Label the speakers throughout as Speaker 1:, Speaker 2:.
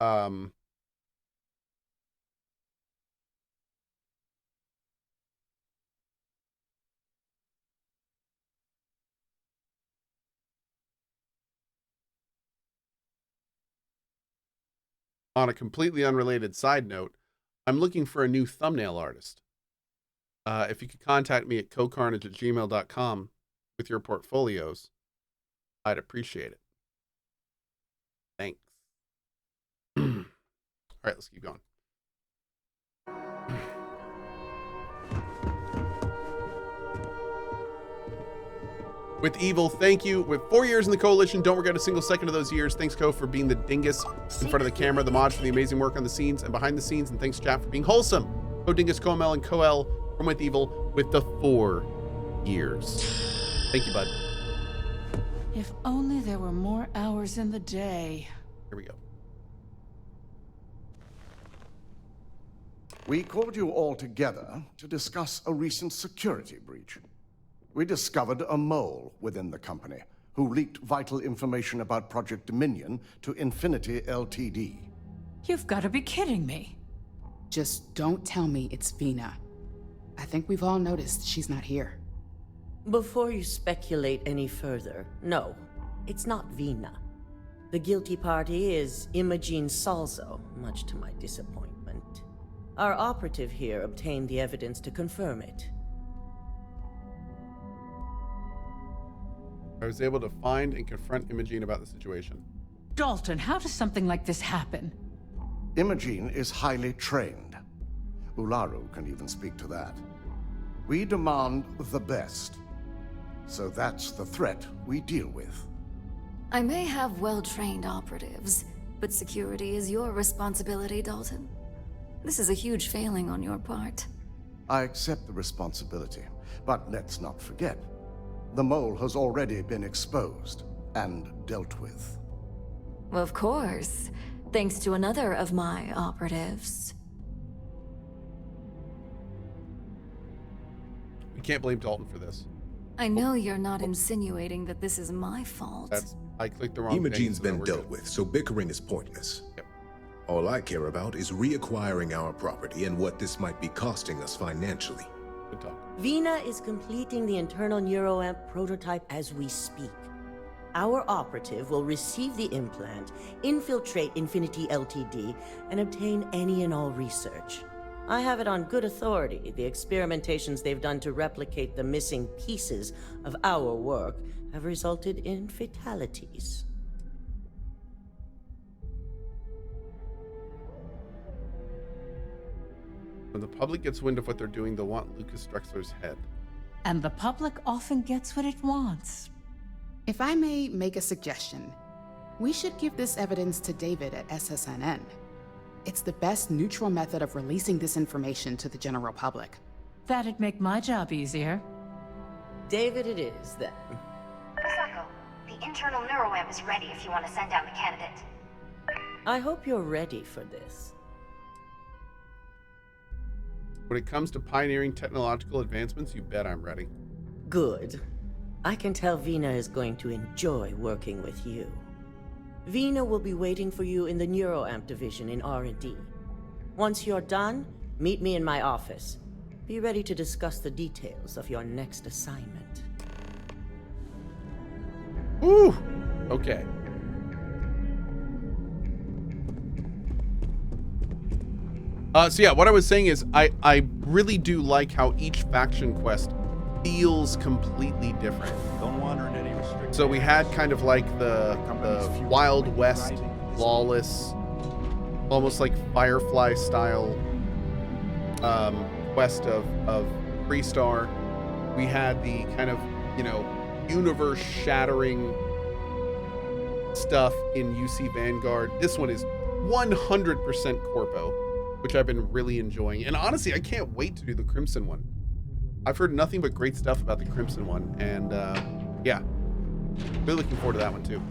Speaker 1: Um, on a completely unrelated side note, I'm looking for a new thumbnail artist. If you could contact me at CohhCarnage@gmail.com with your portfolios, I'd appreciate it. Thanks. All right, let's keep going. With Evil, thank you. With 4 years in the coalition, don't regret a single second of those years. Thanks, Cohh, for being the dingus in front of the camera, the mods for the amazing work on the scenes and behind the scenes, and thanks, chat, for being wholesome. Cohh Dingus, Cohh and Cohh from With Evil with the 4 years. Thank you, bud.
Speaker 2: If only there were more hours in the day.
Speaker 1: Here we go.
Speaker 3: We called you all together to discuss a recent security breach. We discovered a mole within the company who leaked vital information about Project Dominion to Infinity Ltd.
Speaker 2: You've got to be kidding me.
Speaker 4: Just don't tell me it's Vina. I think we've all noticed she's not here.
Speaker 5: Before you speculate any further, no, it's not Vina. The guilty party is Imogene Salzo, much to my disappointment. Our operative here obtained the evidence to confirm it.
Speaker 1: I was able to find and confront Imogene about the situation.
Speaker 2: Dalton, how does something like this happen?
Speaker 3: Imogene is highly trained. Ularu can even speak to that. We demand the best. So that's the threat we deal with.
Speaker 6: I may have well-trained operatives, but security is your responsibility, Dalton. This is a huge failing on your part.
Speaker 3: I accept the responsibility, but let's not forget, the mole has already been exposed and dealt with.
Speaker 6: Of course, thanks to another of my operatives.
Speaker 1: We can't blame Dalton for this.
Speaker 6: I know you're not insinuating that this is my fault.
Speaker 1: I clicked the wrong thing.
Speaker 7: Imogene's been dealt with, so bickering is pointless.
Speaker 1: Yep.
Speaker 7: All I care about is reacquiring our property and what this might be costing us financially.
Speaker 1: Good talk.
Speaker 5: Vina is completing the internal neuroamp prototype as we speak. Our operative will receive the implant, infiltrate Infinity Ltd, and obtain any and all research. I have it on good authority. The experimentations they've done to replicate the missing pieces of our work have resulted in fatalities.
Speaker 1: When the public gets wind of what they're doing, they'll want Lucas Drexler's head.
Speaker 2: And the public often gets what it wants.
Speaker 4: If I may make a suggestion, we should give this evidence to David at SSNN. It's the best neutral method of releasing this information to the general public.
Speaker 2: That'd make my job easier.
Speaker 5: David it is, then.
Speaker 8: Sako, the internal neuroamp is ready if you want to send out the candidate.
Speaker 5: I hope you're ready for this.
Speaker 1: When it comes to pioneering technological advancements, you bet I'm ready.
Speaker 5: Good. I can tell Vina is going to enjoy working with you. Vina will be waiting for you in the neuroamp division in R&D. Once you're done, meet me in my office. Be ready to discuss the details of your next assignment.
Speaker 1: Woo! Okay. So yeah, what I was saying is I really do like how each faction quest feels completely different.
Speaker 9: Don't wander into any restricted.
Speaker 1: So we had kind of like the Wild West, lawless, almost like Firefly style quest of Freestar. We had the kind of, you know, universe shattering stuff in UC Vanguard. This one is 100% Corpo, which I've been really enjoying. And honestly, I can't wait to do the Crimson one. I've heard nothing but great stuff about the Crimson one, and yeah, really looking forward to that one too.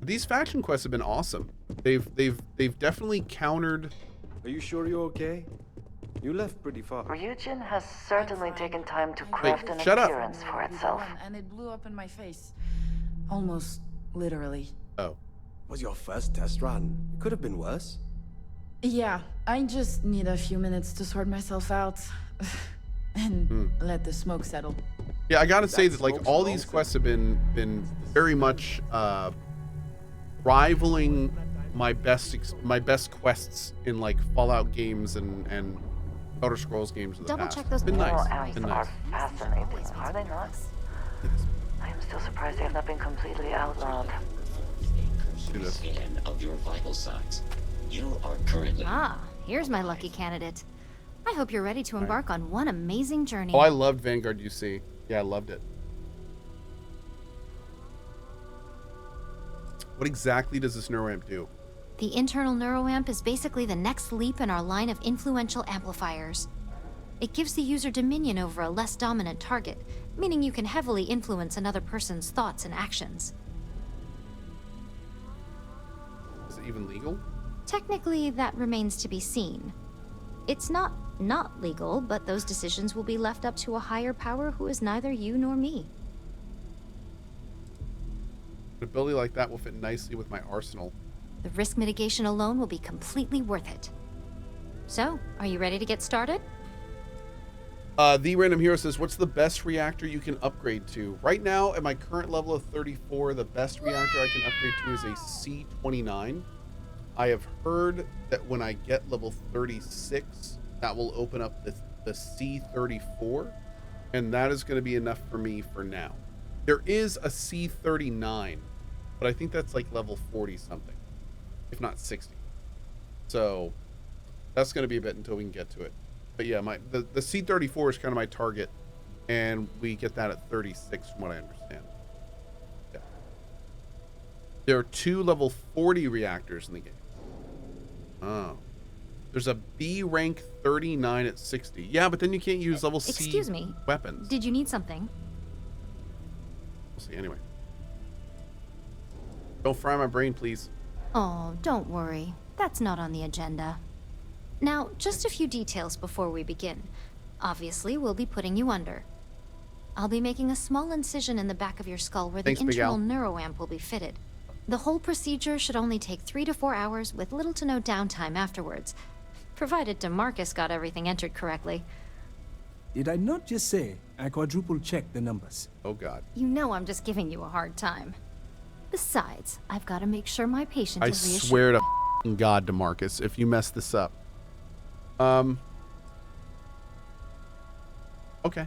Speaker 1: These faction quests have been awesome. They've definitely countered.
Speaker 9: Are you sure you're okay? You left pretty far.
Speaker 10: Ryujin has certainly taken time to craft an
Speaker 1: shut up.
Speaker 10: appearance for itself.
Speaker 2: And it blew up in my face. Almost literally.
Speaker 1: Oh.
Speaker 9: Was your first test run. It could have been worse.
Speaker 2: Yeah, I just need a few minutes to sort myself out and let the smoke settle.
Speaker 1: Yeah, I gotta say that like all these quests have been very much rivaling my best quests in like Fallout games and Elder Scrolls games of the
Speaker 6: Double
Speaker 1: past.
Speaker 6: check those
Speaker 1: Been
Speaker 10: Neural
Speaker 1: nice.
Speaker 10: amps
Speaker 1: Been
Speaker 10: are
Speaker 1: nice.
Speaker 10: fascinating, are they not? I am still surprised they have not been completely outlawed.
Speaker 1: Do this.
Speaker 11: Scan of your vital signs. You are currently.
Speaker 6: Ah, here's my lucky candidate. I hope you're ready to embark on one amazing journey.
Speaker 1: Oh, I loved Vanguard UC. Yeah, I loved it. What exactly does this neuroamp do?
Speaker 6: The internal neuroamp is basically the next leap in our line of influential amplifiers. It gives the user dominion over a less dominant target, meaning you can heavily influence another person's thoughts and actions.
Speaker 1: Is it even legal?
Speaker 6: Technically, that remains to be seen. It's not legal, but those decisions will be left up to a higher power who is neither you nor me.
Speaker 1: An ability like that will fit nicely with my arsenal.
Speaker 6: The risk mitigation alone will be completely worth it. So, are you ready to get started?
Speaker 1: The Random Hero says, what's the best reactor you can upgrade to? Right now, at my current level of 34, the best reactor I can upgrade to is a C29. I have heard that when I get level 36, that will open up the C34, and that is going to be enough for me for now. There is a C39, but I think that's like level 40 something, if not 60. So that's going to be a bit until we can get to it. But yeah, the C34 is kind of my target, and we get that at 36 from what I understand. Yeah. There are 2 level 40 reactors in the game. Oh. There's a B rank 39 at 60. Yeah, but then you can't use level C
Speaker 6: Excuse me.
Speaker 1: weapons.
Speaker 6: Did you need something?
Speaker 1: We'll see anyway. Don't fry my brain, please.
Speaker 6: Oh, don't worry. That's not on the agenda. Now, just a few details before we begin. Obviously, we'll be putting you under. I'll be making a small incision in the back of your skull where
Speaker 1: Thanks,
Speaker 6: the
Speaker 1: Big Al.
Speaker 6: internal neuroamp will be fitted. The whole procedure should only take 3 to 4 hours with little to no downtime afterwards, provided DeMarcus got everything entered correctly.
Speaker 12: Did I not just say I quadruple-checked the numbers?
Speaker 1: Oh, God.
Speaker 6: You know I'm just giving you a hard time. Besides, I've got to make sure my patient
Speaker 1: I
Speaker 6: is reassured.
Speaker 1: swear to f***ing God, DeMarcus, if you mess this up. Okay.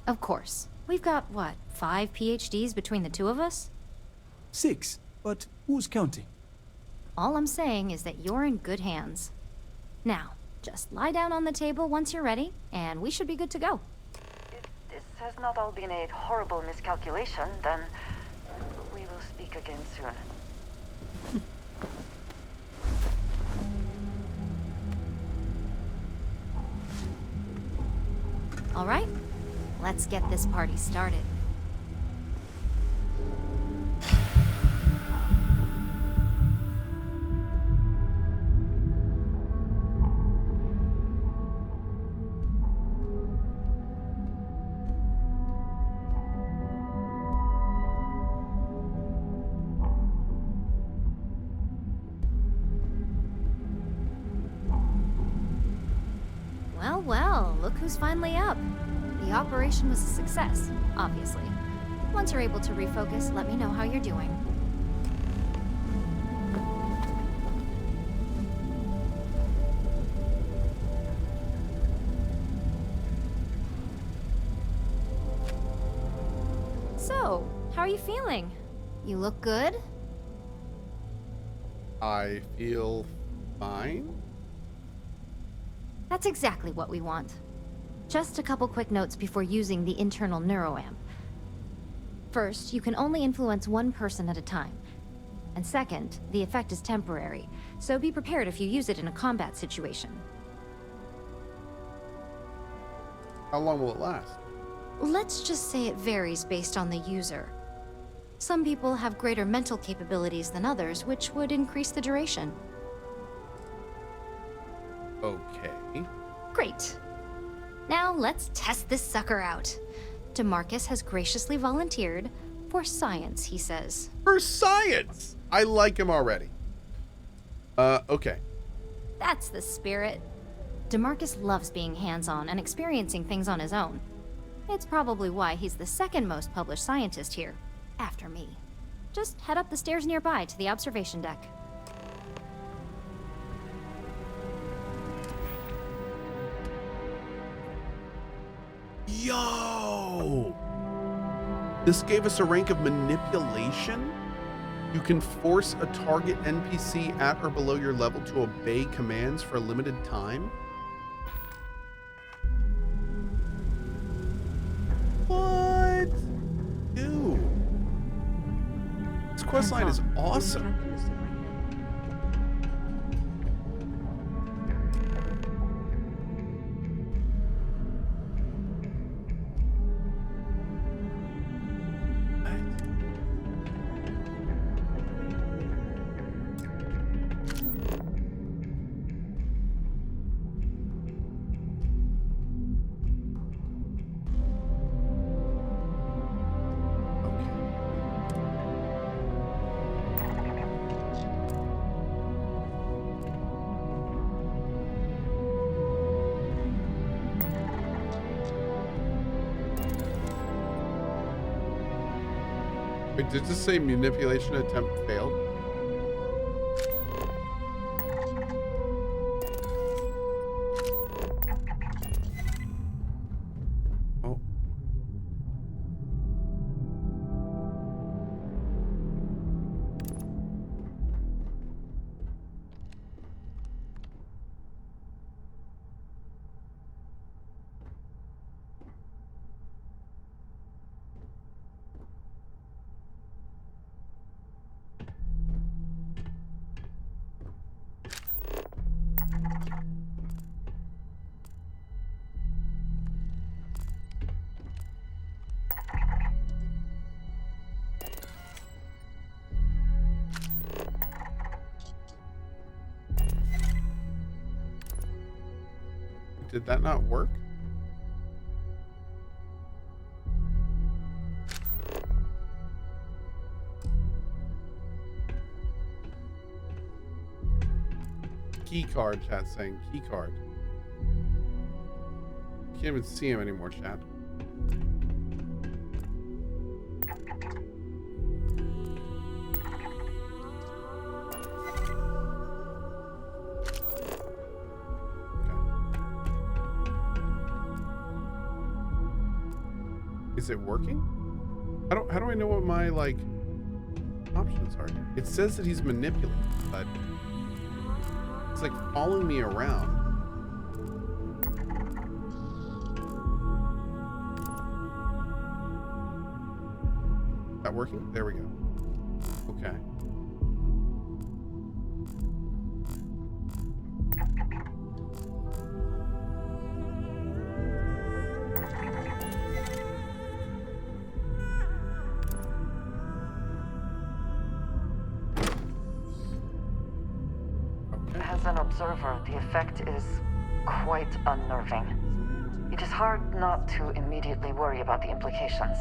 Speaker 6: Of course. We've got, what, 5 PhDs between the two of us?
Speaker 12: 6, but who's counting?
Speaker 6: All I'm saying is that you're in good hands. Now, just lie down on the table once you're ready, and we should be good to go.
Speaker 10: If this has not all been a horrible miscalculation, then we will speak again soon.
Speaker 6: All right, let's get this party started. Well, look who's finally up. The operation was a success, obviously. Once you're able to refocus, let me know how you're doing. So, how are you feeling? You look good?
Speaker 1: I feel fine.
Speaker 6: That's exactly what we want. Just a couple quick notes before using the internal neuroamp. First, you can only influence one person at a time. And second, the effect is temporary, so be prepared if you use it in a combat situation.
Speaker 1: How long will it last?
Speaker 6: Let's just say it varies based on the user. Some people have greater mental capabilities than others, which would increase the duration.
Speaker 1: Okay.
Speaker 6: Great. Now let's test this sucker out. DeMarcus has graciously volunteered for science, he says.
Speaker 1: For science! I like him already. Okay.
Speaker 6: That's the spirit. DeMarcus loves being hands-on and experiencing things on his own. It's probably why he's the second most published scientist here, after me. Just head up the stairs nearby to the observation deck.
Speaker 1: Yo! This gave us a rank of manipulation? You can force a target NPC at or below your level to obey commands for a limited time? What? Dude. This questline is awesome. Wait, did this say manipulation attempt failed? Oh. Did that not work? Key card, chat saying key card. Can't even see him anymore, chat. Is it working? How do I know what my like options are? It says that he's manipulating, but it's like following me around. Is that working? There we go. Okay.
Speaker 10: As an observer, the effect is quite unnerving. It is hard not to immediately worry about the implications.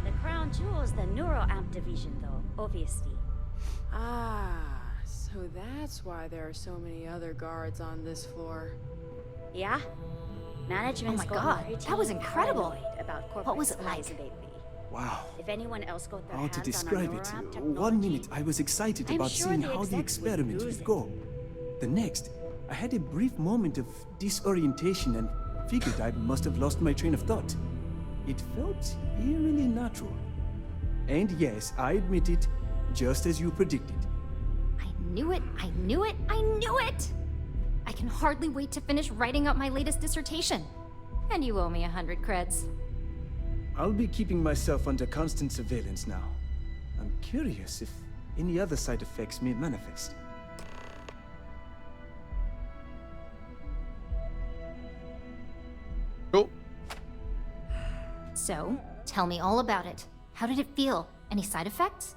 Speaker 13: The crown jewel's the neuro amp division, though, obviously.
Speaker 14: Ah, so that's why there are so many other guards on this floor.
Speaker 13: Yeah? Management's
Speaker 6: Oh my God, that was incredible.
Speaker 13: About
Speaker 6: What was it like?
Speaker 13: lately.
Speaker 12: Wow.
Speaker 13: If anyone else got their
Speaker 12: How to
Speaker 13: hands
Speaker 12: describe
Speaker 13: on our
Speaker 12: it?
Speaker 13: neuroamp
Speaker 12: One
Speaker 13: technology,
Speaker 12: minute I was excited
Speaker 13: I'm
Speaker 12: about
Speaker 13: sure
Speaker 12: seeing
Speaker 13: the
Speaker 12: how the
Speaker 13: execs would
Speaker 12: experiment
Speaker 13: lose
Speaker 12: would go. The next, I had a brief moment of disorientation and figured I must have lost my train of thought. It felt eerily natural. And yes, I admit it, just as you predicted.
Speaker 6: I knew it, I knew it, I knew it! I can hardly wait to finish writing up my latest dissertation. And you owe me 100 creds.
Speaker 12: I'll be keeping myself under constant surveillance now. I'm curious if any other side effects may manifest.
Speaker 1: Cool.
Speaker 6: So, tell me all about it. How did it feel? Any side effects?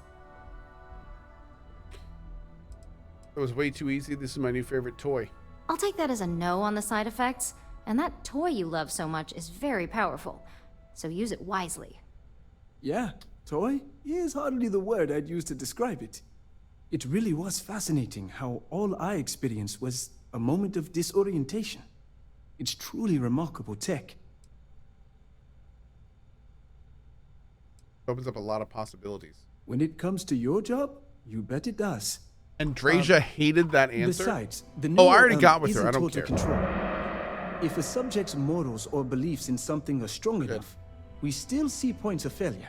Speaker 1: That was way too easy. This is my new favorite toy.
Speaker 6: I'll take that as a no on the side effects. And that toy you love so much is very powerful. so use it wisely.
Speaker 12: Yeah, toy is hardly the word I'd use to describe it. It really was fascinating how all I experienced was a moment of disorientation. It's truly remarkable tech.
Speaker 1: Opens up a lot of possibilities.
Speaker 12: When it comes to your job, you bet it does.
Speaker 1: Andreja hated that answer?
Speaker 12: Besides, the
Speaker 1: I already got with her.
Speaker 12: isn't
Speaker 1: I don't
Speaker 12: total
Speaker 1: care.
Speaker 12: Control. If a subject's morals or beliefs in something are strong enough, we still see points of failure.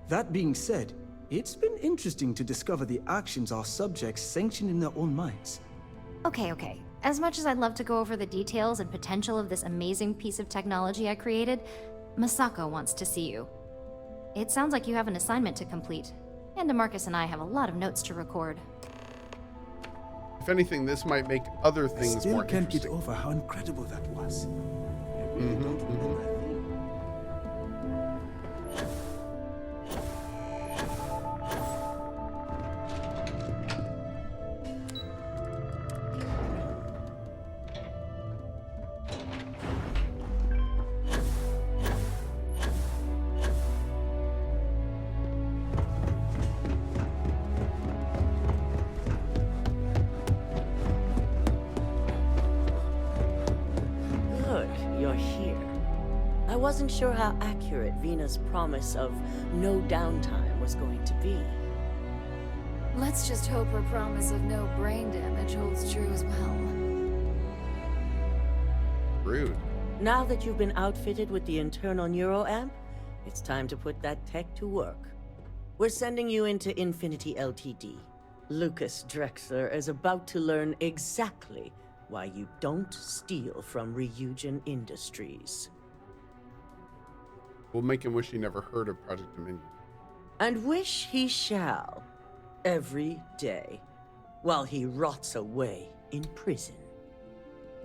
Speaker 12: That being said, it's been interesting to discover the actions our subjects sanction in their own minds.
Speaker 6: Okay. As much as I'd love to go over the details and potential of this amazing piece of technology I created, Masako wants to see you. It sounds like you have an assignment to complete, and DeMarcus and I have a lot of notes to record.
Speaker 1: If anything, this might make other things
Speaker 12: I still
Speaker 1: more
Speaker 12: can't
Speaker 1: interesting.
Speaker 12: get over how incredible that was. I really don't remember a thing.
Speaker 5: I wasn't sure how accurate Vina's promise of no downtime was going to be.
Speaker 2: Let's just hope her promise of no brain damage holds true as well.
Speaker 1: Rude.
Speaker 5: Now that you've been outfitted with the internal neuro amp, it's time to put that tech to work. We're sending you into Infinity Ltd. Lucas Drexler is about to learn exactly why you don't steal from Ryujin Industries.
Speaker 1: We'll make him wish he never heard of Project Dominion.
Speaker 5: And wish he shall, every day, while he rots away in prison.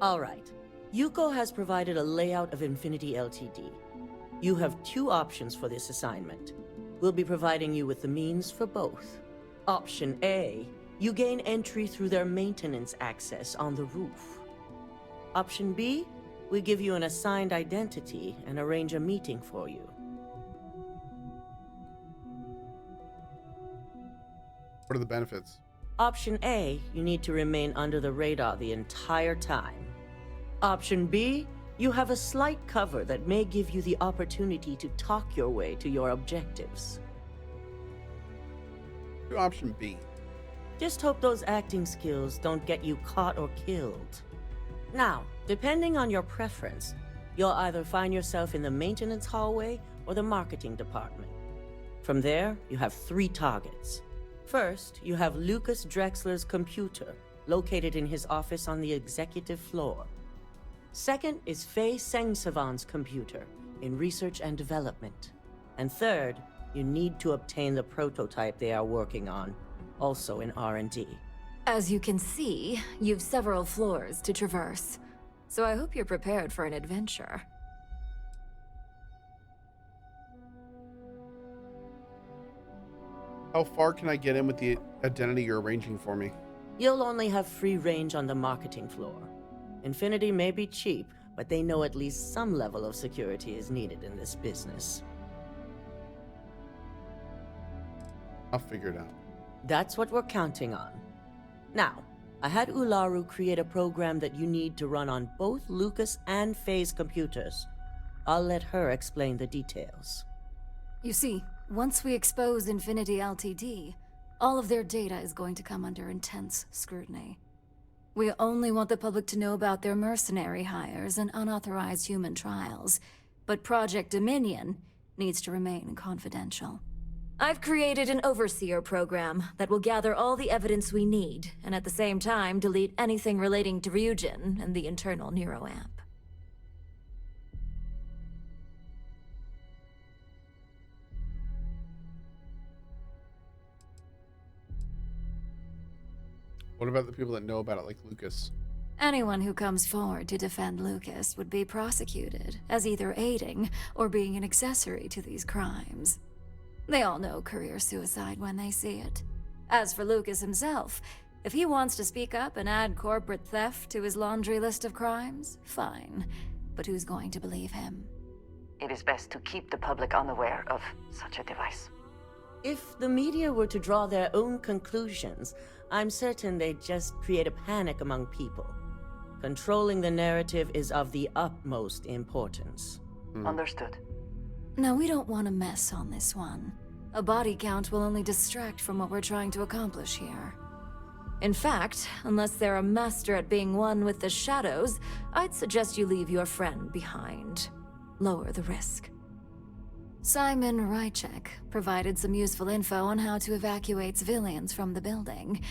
Speaker 5: All right, Yuko has provided a layout of Infinity Ltd. You have two options for this assignment. We'll be providing you with the means for both. Option A, you gain entry through their maintenance access on the roof. Option B, we give you an assigned identity and arrange a meeting for you.
Speaker 1: What are the benefits?
Speaker 5: Option A, you need to remain under the radar the entire time. Option B, you have a slight cover that may give you the opportunity to talk your way to your objectives.
Speaker 1: Do option B.
Speaker 5: Just hope those acting skills don't get you caught or killed. Now, depending on your preference, you'll either find yourself in the maintenance hallway or the marketing department. From there, you have 3 targets. First, you have Lucas Drexler's computer, located in his office on the executive floor. Second is Faye Sengsavan's computer, in research and development. And third, you need to obtain the prototype they are working on, also in R&D.
Speaker 2: As you can see, you've several floors to traverse, so I hope you're prepared for an adventure.
Speaker 1: How far can I get in with the identity you're arranging for me?
Speaker 5: You'll only have free range on the marketing floor. Infinity may be cheap, but they know at least some level of security is needed in this business.
Speaker 1: I'll figure it out.
Speaker 5: That's what we're counting on. Now, I had Ularu create a program that you need to run on both Lucas and Faye's computers. I'll let her explain the details.
Speaker 2: You see, once we expose Infinity Ltd., all of their data is going to come under intense scrutiny. We only want the public to know about their mercenary hires and unauthorized human trials, but Project Dominion needs to remain confidential. I've created an overseer program that will gather all the evidence we need, and at the same time delete anything relating to Ryujin and the internal neuro amp.
Speaker 1: What about the people that know about it, like Lucas?
Speaker 2: Anyone who comes forward to defend Lucas would be prosecuted as either aiding or being an accessory to these crimes. They all know career suicide when they see it. As for Lucas himself, if he wants to speak up and add corporate theft to his laundry list of crimes, fine. But who's going to believe him?
Speaker 10: it is best to keep the public unaware of such a device.
Speaker 5: If the media were to draw their own conclusions, I'm certain they'd just create a panic among people. Controlling the narrative is of the utmost importance.
Speaker 10: Understood.
Speaker 2: Now, we don't want to mess on this one. A body count will only distract from what we're trying to accomplish here. In fact, unless they're a master at being one with the shadows, I'd suggest you leave your friend behind. Lower the risk. Simon Rychek provided some useful info on how to evacuate civilians from the building.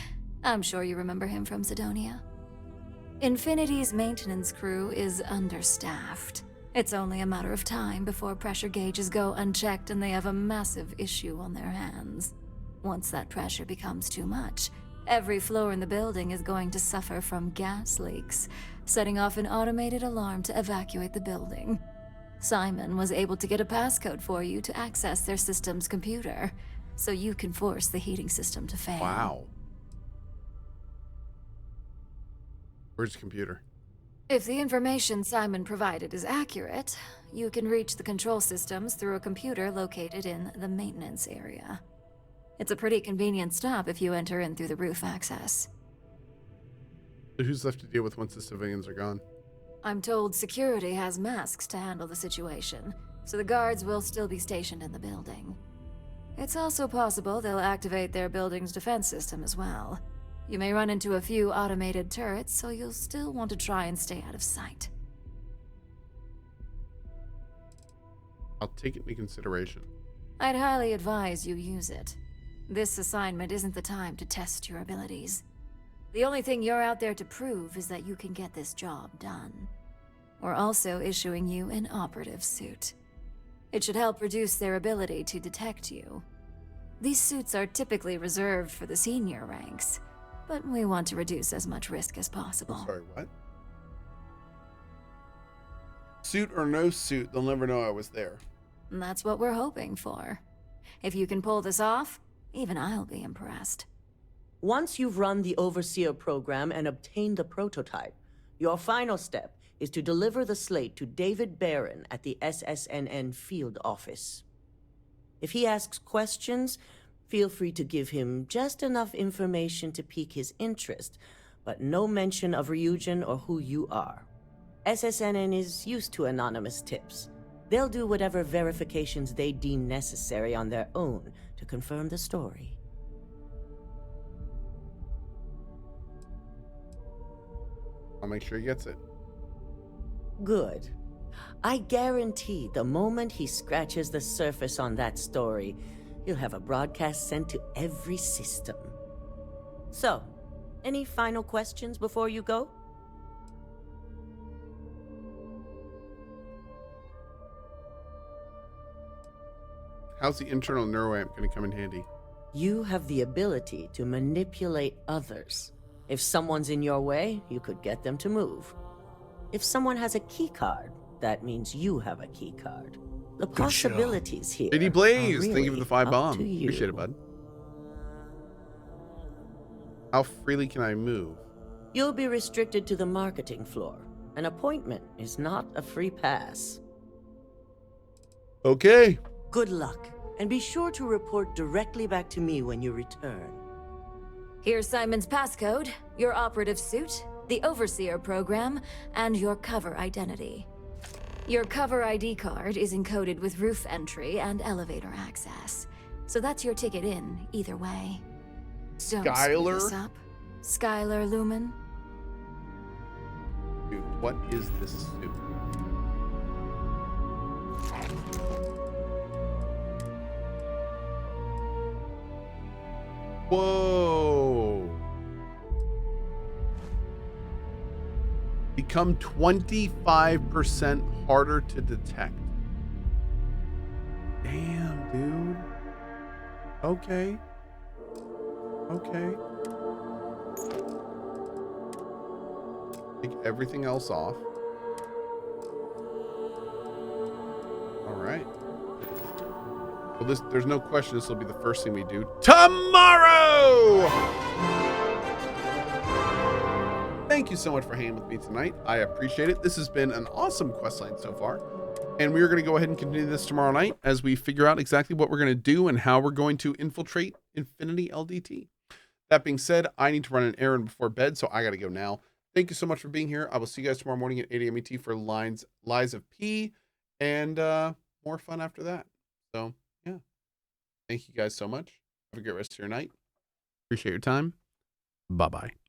Speaker 2: I'm sure you remember him from Sidonia. Infinity's maintenance crew is understaffed. It's only a matter of time before pressure gauges go unchecked and they have a massive issue on their hands. Once that pressure becomes too much, every floor in the building is going to suffer from gas leaks, setting off an automated alarm to evacuate the building. Simon was able to get a passcode for you to access their system's computer, so you can force the heating system to fail.
Speaker 1: Wow. Where's the computer?
Speaker 2: If the information Simon provided is accurate, you can reach the control systems through a computer located in the maintenance area. It's a pretty convenient stop if you enter in through the roof access.
Speaker 1: So who's left to deal with once the civilians are gone?
Speaker 2: I'm told security has masks to handle the situation, so the guards will still be stationed in the building. It's also possible they'll activate their building's defense system as well. You may run into a few automated turrets, so you'll still want to try and stay out of sight.
Speaker 1: I'll take it into consideration.
Speaker 2: I'd highly advise you use it. This assignment isn't the time to test your abilities. The only thing you're out there to prove is that you can get this job done. We're also issuing you an operative suit. It should help reduce their ability to detect you. These suits are typically reserved for the senior ranks, but we want to reduce as much risk as possible.
Speaker 1: Sorry, what? Suit or no suit, they'll never know I was there.
Speaker 2: And that's what we're hoping for. If you can pull this off, even I'll be impressed.
Speaker 5: Once you've run the Overseer program and obtained the prototype, your final step is to deliver the slate to David Barron at the SSNN field office. If he asks questions, feel free to give him just enough information to pique his interest, but no mention of Ryujin or who you are. SSNN is used to anonymous tips. They'll do whatever verifications they deem necessary on their own to confirm the story.
Speaker 1: I'll make sure he gets it.
Speaker 5: Good. I guarantee the moment he scratches the surface on that story, you'll have a broadcast sent to every system. So, any final questions before you go?
Speaker 1: How's the internal neuroamp going to come in handy?
Speaker 5: You have the ability to manipulate others. If someone's in your way, you could get them to move. If someone has a key card, that means you have a key card. The possibilities here.
Speaker 1: Lady Blaze,
Speaker 5: really
Speaker 1: thank you for the 5 bomb.
Speaker 5: to you.
Speaker 1: Appreciate it, bud. How freely can I move?
Speaker 5: You'll be restricted to the marketing floor. An appointment is not a free pass.
Speaker 1: Okay.
Speaker 5: Good luck, and be sure to report directly back to me when you return.
Speaker 2: Here's Simon's passcode, your operative suit, the Overseer program, and your cover identity. Your cover ID card is encoded with roof entry and elevator access, so that's your ticket in, either way. Don't screw this up. Skylar Lumen.
Speaker 1: Dude, what is this suit? Whoa. Become 25% harder to detect. Damn, dude. Okay. Okay. Take everything else off. All right. Well, there's no question this will be the first thing we do tomorrow! Thank you so much for hanging with me tonight. I appreciate it. This has been an awesome questline so far. And we're going to go ahead and continue this tomorrow night as we figure out exactly what we're going to do and how we're going to infiltrate Infinity LDT. That being said, I need to run an errand before bed, so I got to go now. Thank you so much for being here. I will see you guys tomorrow morning at 8 a.m. ET for Lies of P and more fun after that. So, yeah. Thank you guys so much. Have a great rest of your night. Appreciate your time. Bye-bye.